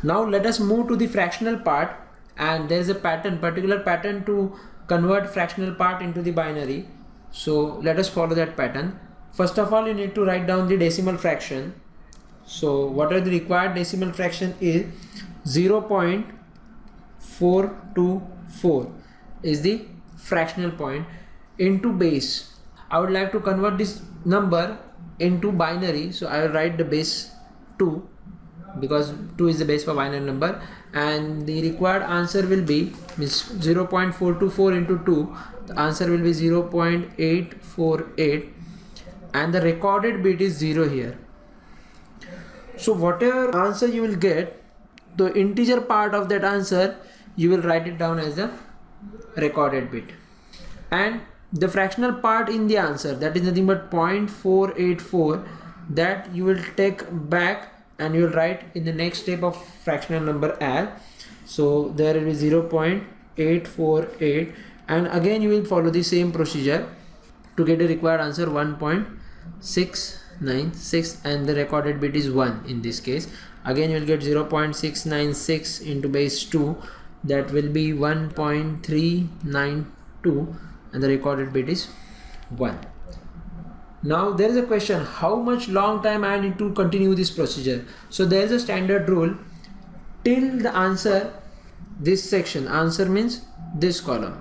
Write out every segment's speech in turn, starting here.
Now let us move to the fractional part, and there is a particular pattern to convert fractional part into the binary. So let us follow that pattern. First of all, you need to write down the decimal fraction. So what are the required decimal fraction is 0.424 is the fractional point into base. I would like to convert this number into binary, so I will write the base 2 because 2 is the base for binary number, and the required answer will be 0.424 into 2. The answer will be 0.848, and the recorded bit is 0 here. So whatever answer you will get, the integer part of that answer you will write it down as the recorded bit, and the fractional part in the answer, that is nothing but 0.484, that you will take back and you will write in the next step of fractional number as. So there will be 0.848, and again you will follow the same procedure to get a required answer 1.696, and the recorded bit is 1 in this case. Again you will get 0.696 into base 2, that will be 1.392, and the recorded bit is 1. Now there is a question, how much long time I need to continue this procedure? So there is a standard rule till the answer, this section, answer means this column.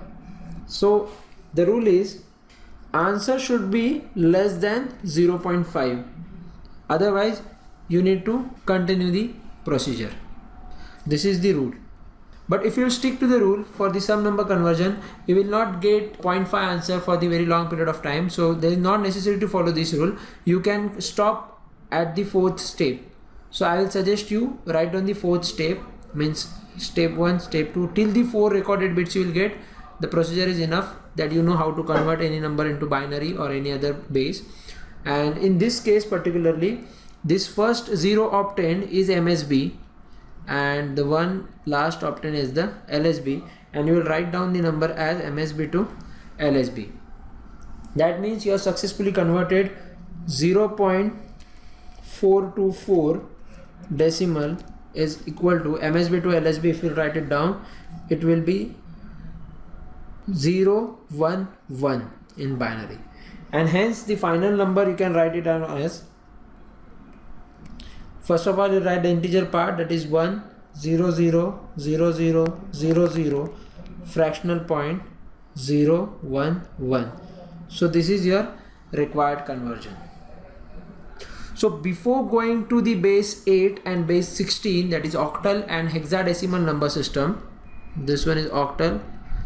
So the rule is answer should be less than 0.5, otherwise you need to continue the procedure. This is the rule. But if you stick to the rule for the sum number conversion, you will not get 0.5 answer for the very long period of time. So there is not necessary to follow this rule. You can stop at the 4th step. So I will suggest you write down the 4th step, means step 1, step 2, till the 4 recorded bits you will get. The procedure is enough that you know how to convert any number into binary or any other base. And in this case particularly, this first 0 obtained is MSB, and the one last obtained is the LSB, and you will write down the number as MSB to LSB. That means you have successfully converted 0.424 decimal is equal to MSB to LSB. If you write it down, it will be 011 in binary, and hence the final number you can write it down as, first of all you write the integer part, that is 1 0 0 0 0 0 0 fractional point 0 1 1. So this is your required conversion. So before going to the base 8 and base 16, that is octal and hexadecimal number system, this one is octal,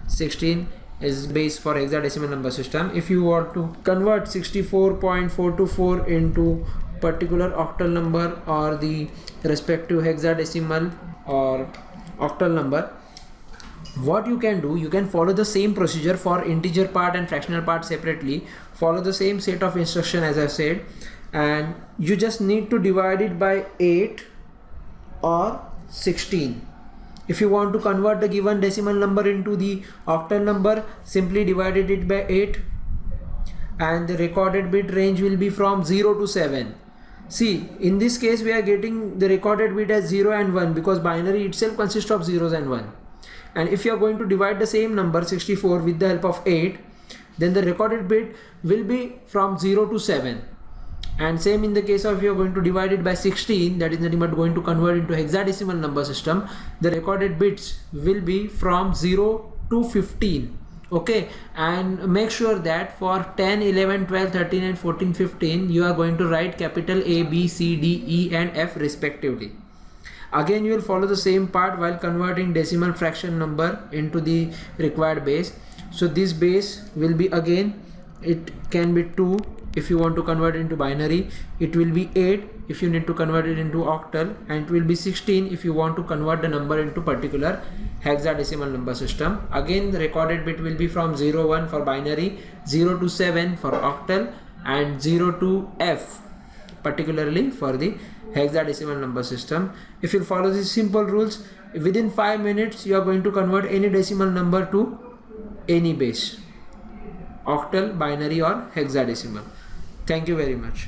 16 is base for hexadecimal number system. If you want to convert 64.424 into particular octal number or the respective hexadecimal or octal number, what you can do, you can follow the same procedure for integer part and fractional part separately. Follow the same set of instruction as I said, and you just need to divide it by 8 or 16. If you want to convert the given decimal number into the octal number, simply divided it by 8, and the recorded bit range will be from 0 to 7. See, in this case we are getting the recorded bit as 0 and 1 because binary itself consists of zeros and 1. And if you are going to divide the same number 64 with the help of 8, then the recorded bit will be from 0 to 7. And same in the case of if you are going to divide it by 16, that is nothing but going to convert into hexadecimal number system, the recorded bits will be from 0 to 15. Okay, and make sure that for 10, 11, 12, 13 and 14, 15 you are going to write capital A, B, C, D, E and F respectively. Again you will follow the same part while converting decimal fraction number into the required base. So this base will be, again it can be 2 if you want to convert it into binary, it will be 8 if you need to convert it into octal, and it will be 16 if you want to convert the number into particular hexadecimal number system. Again the recorded bit will be from 0 1 for binary, 0 to 7 for octal, and 0 to F particularly for the hexadecimal number system. If you follow these simple rules, within 5 minutes you are going to convert any decimal number to any base, octal, binary or hexadecimal. Thank you very much.